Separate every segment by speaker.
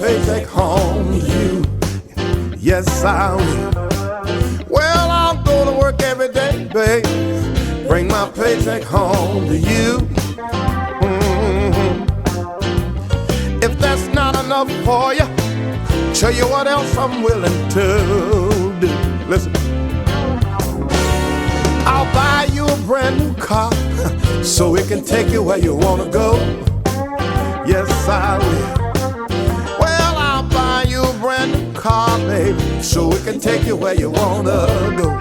Speaker 1: paycheck home to you. Yes, I will. Well, I'll go to work every day, babe. Bring my paycheck home to you. If that's not enough for you, show you what else I'm willing to do. Listen, I'll buy you a brand new car so it can take you where you want to go. Yes, I will. Well, I'll buy you a brand new car, baby, so it can take you where you want to go.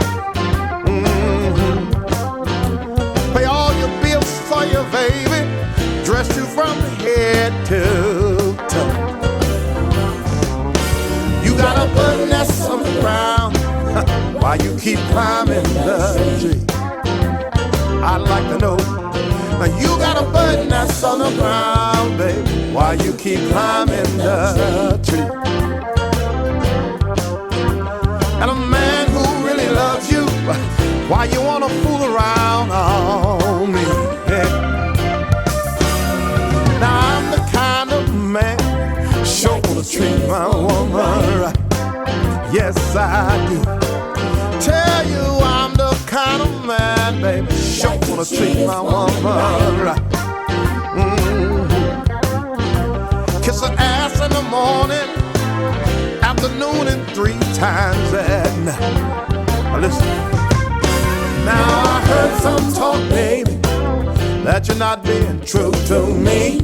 Speaker 1: Pay all your bills for you, baby. Dress you from head to toe. You got a bird nest on the ground while you keep climbing the tree. I'd like to know, now you got a bird nest on the ground, baby, while you keep climbing the tree. And a man who really loves you, why you wanna fool around on me? Yeah. Now I'm the kind of man sure wanna treat my woman right. Yes, I do. Tell you I'm the kind of man, baby, sure wanna treat my woman right. Kiss her ass in the morning, afternoon, and 3 times at night. Now listen. Now I heard some talk, baby, that you're not being true to me.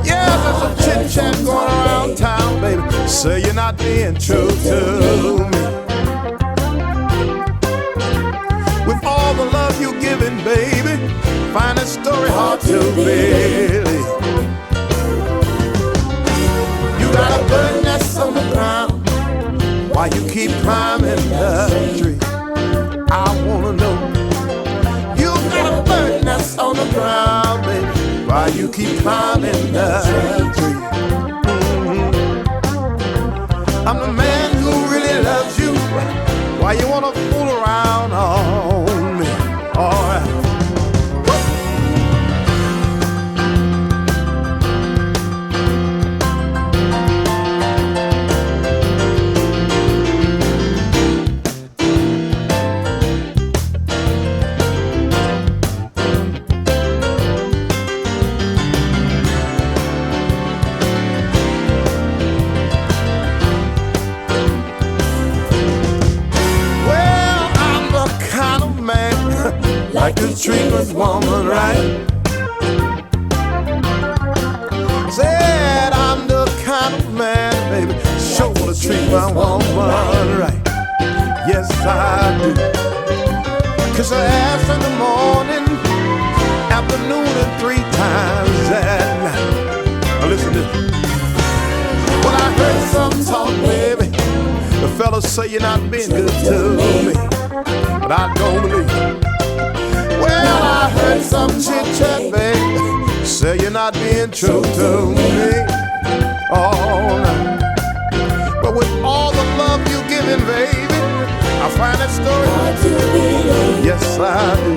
Speaker 1: Yeah, there's a chit-chat going around town, baby, say you're not being true to me. With all the love you're giving, baby, find that story hard to believe. You got a bird nest on the ground while you keep climbing the tree. I wanna know, you got a bird nest on the ground, baby, while you keep climbing the tree. I'm the man who really loves you. Why you wanna fool around on me? Alright. Like to treat this woman right. Said I'm the kind of man, baby, sure wanna treat my woman right. Yes, I do. Kiss her ass in the morning, afternoon, and 3 times at night. Now listen to this. When I heard some talk, baby, the fellas say you're not being good to me, but I don't believe it. Well, I heard some chit-chat, baby, say you're not being true to me. Oh, no. But with all the love you're giving, baby, I find that story hard to believe. Yes, I do.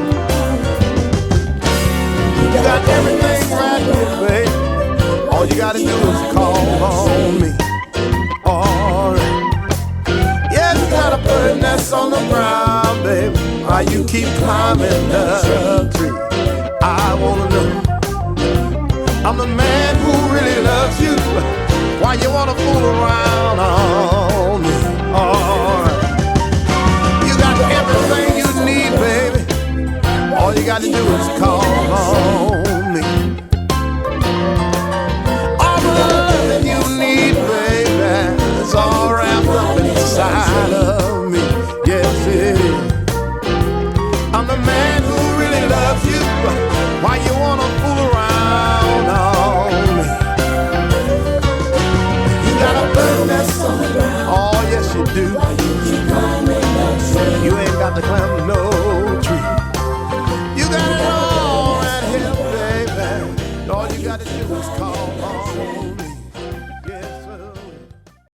Speaker 1: You got everything right here, baby. All you gotta do is call on me. All right. Yeah, you got a bird nest on the ground, baby, why you keep climbing the tree. I wanna know, I'm the man who really loves you. Why you wanna fool around on me? Alright. You got everything you need, baby. All you gotta do is call on